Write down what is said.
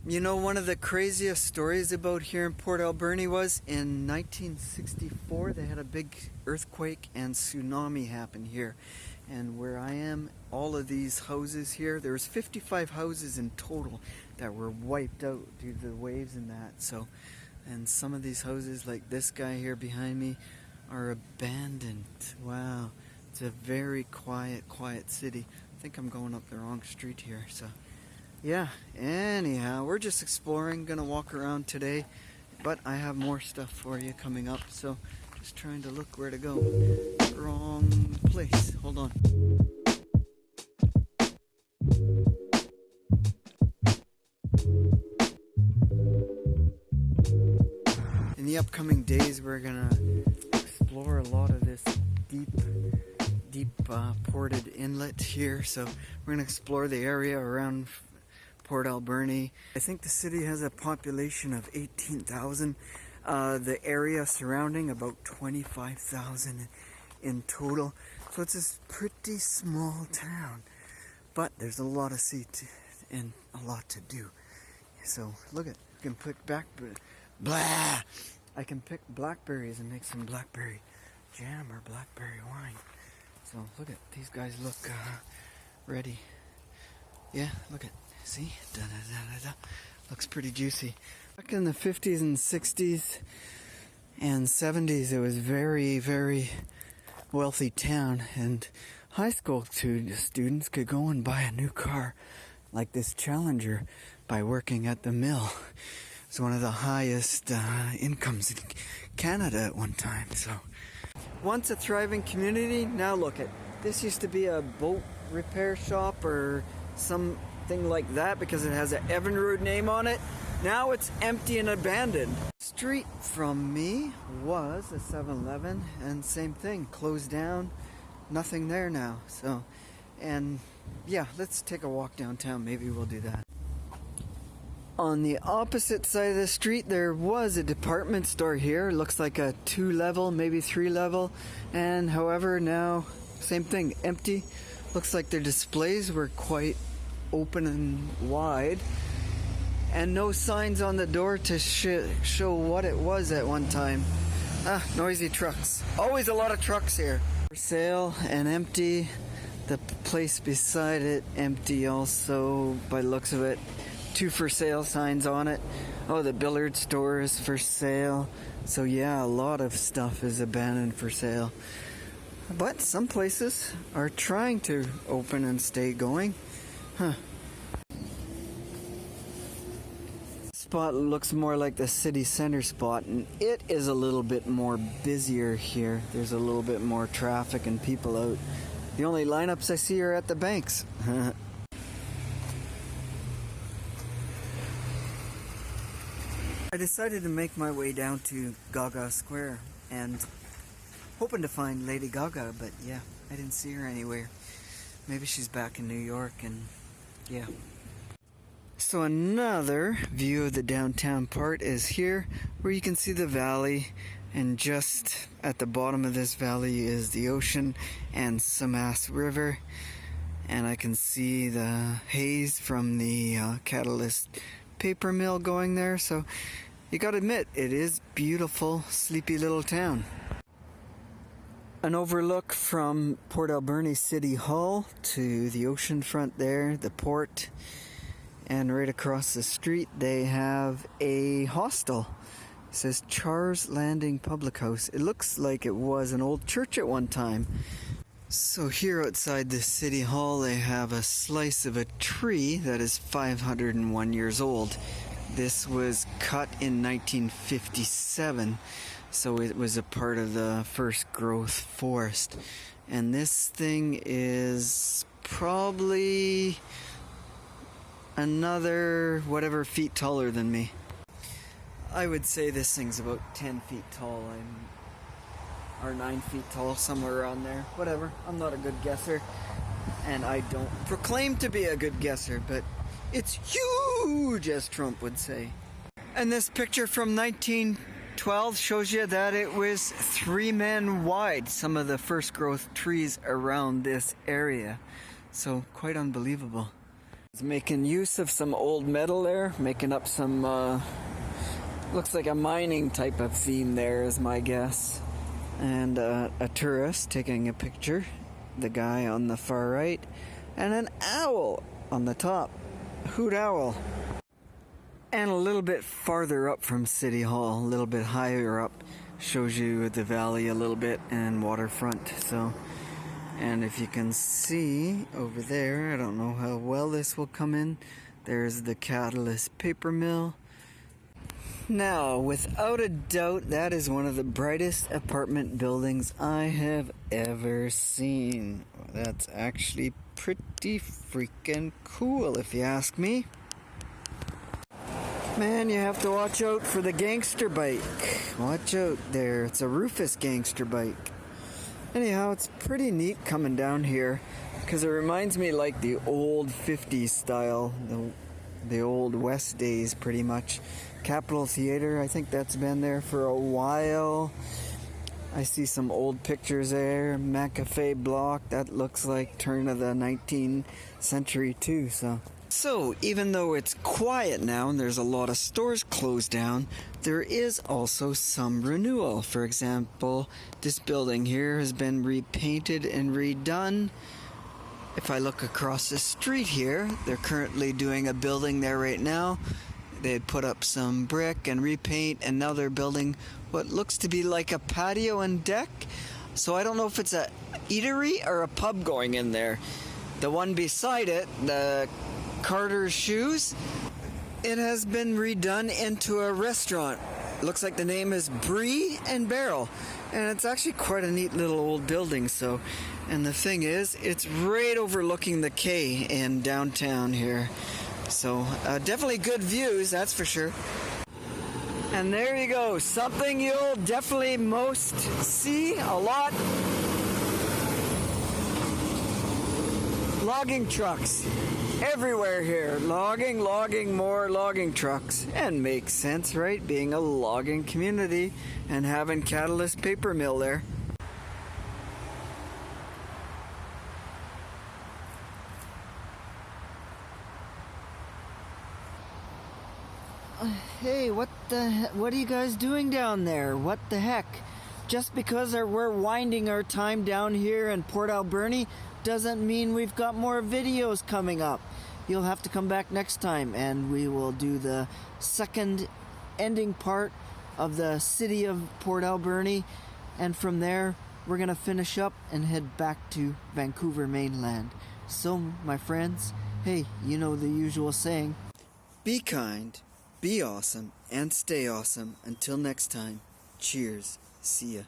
You know, one of the craziest stories about here in Port Alberni was in 1964 they had a big earthquake and tsunami happen here. And where I am, all of these houses here, there was 55 houses in total that were wiped out due to the waves and that. So, and some of these houses, like this guy here behind me, are abandoned. Wow, it's a very quiet city. I think I'm going up the wrong street here, so. Yeah, anyhow, we're just exploring, gonna walk around today, but I have more stuff for you coming up, so just trying to look where to go. Wrong place, hold on. In the upcoming days, we're gonna explore a lot of this deep ported inlet here, so we're gonna explore the area around Port Alberni. I think the city has a population of 18,000. The area surrounding about 25,000 in total. So it's a pretty small town. But there's a lot to see and a lot to do. So look at, you can pick I can pick blackberries and make some blackberry jam or blackberry wine. So look at, these guys look ready. Yeah, look at, see? Looks pretty juicy. Back in the 50s and 60s and 70s, it was very wealthy town, and high school students could go and buy a new car like this Challenger by working at the mill. It's one of the highest incomes in Canada at one time. So once a thriving community, now look at, this used to be a boat repair shop or something like that because it has an Evinrude name on it. Now it's empty and abandoned. Street from me was a 7-Eleven, and same thing, closed down, nothing there now. So, and yeah, let's take a walk downtown, maybe we'll do that. On the opposite side of the street, there was a department store here. Looks like a 2-level, maybe 3-level, and however now, same thing, empty. Looks like their displays were quite open and wide, and no signs on the door to show what it was at one time. Noisy trucks. Always a lot of trucks here. For sale and empty. The place beside it empty also, by the looks of it. 2 for sale signs on it. Oh, the billiard store is for sale. So yeah, a lot of stuff is abandoned for sale. But some places are trying to open and stay going. Spot looks more like the city center spot, and it is a little bit more busier here. There's a little bit more traffic and people out. The only lineups I see are at the banks. I decided to make my way down to Gaga Square and hoping to find Lady Gaga, but yeah, I didn't see her anywhere. Maybe she's back in New York, and yeah. So another view of the downtown part is here, where you can see the valley, and just at the bottom of this valley is the ocean and Samass River, and I can see the haze from the Catalyst paper mill going there. So you gotta admit, it is beautiful, sleepy little town. An overlook from Port Alberni City Hall to the ocean front there, the port, and right across the street they have a hostel. It says Charles Landing Public House. It looks like it was an old church at one time. So here outside the City Hall they have a slice of a tree that is 501 years old. This was cut in 1957, so it was a part of the first growth forest. And this thing is probably another whatever feet taller than me. I would say this thing's about 10 feet tall. Or 9 feet tall, somewhere around there. Whatever, I'm not a good guesser, and I don't proclaim to be a good guesser, but it's huge, as Trump would say. And this picture from 1912 shows you that it was 3 men wide, some of the first growth trees around this area. So quite unbelievable. It's making use of some old metal there, making up some, looks like a mining type of theme there is my guess. And a tourist taking a picture, the guy on the far right, and an owl on the top, hoot owl. And a little bit farther up from City Hall, a little bit higher up, shows you the valley a little bit and waterfront. So, and if you can see over there, I don't know how well this will come in, there's the Catalyst paper mill. Now, without a doubt, that is one of the brightest apartment buildings I have ever seen. That's actually pretty freaking cool, if you ask me. Man, you have to watch out for the gangster bike. Watch out there. It's a Rufus gangster bike. Anyhow, it's pretty neat coming down here because it reminds me like the old 50s style, the old West days pretty much. Capitol Theater, I think that's been there for a while. I see some old pictures there. McAfee block, that looks like turn of the 19th century too. So even though it's quiet now and there's a lot of stores closed down, there is also some renewal. For example, this building here has been repainted and redone. If I look across the street here, they're currently doing a building there right now. They had put up some brick and repaint, and now they're building what looks to be like a patio and deck. So I don't know if it's a eatery or a pub going in there. The one beside it, the Carter's Shoes, it has been redone into a restaurant. It looks like the name is Brie and Barrel, and it's actually quite a neat little old building. So, and the thing is, it's right overlooking the K in downtown here. So definitely good views, that's for sure. And there you go, something you'll definitely most see a lot. Logging trucks everywhere here. Logging, more logging trucks. And makes sense, right? Being a logging community and having Catalyst paper mill there. Hey, what are you guys doing down there? What the heck? Just because we're winding our time down here in Port Alberni doesn't mean we've got more videos coming up. You'll have to come back next time and we will do the second ending part of the city of Port Alberni, and from there we're gonna finish up and head back to Vancouver mainland. So my friends, hey, you know the usual saying, be kind, be awesome, and stay awesome. Until next time, cheers. See ya.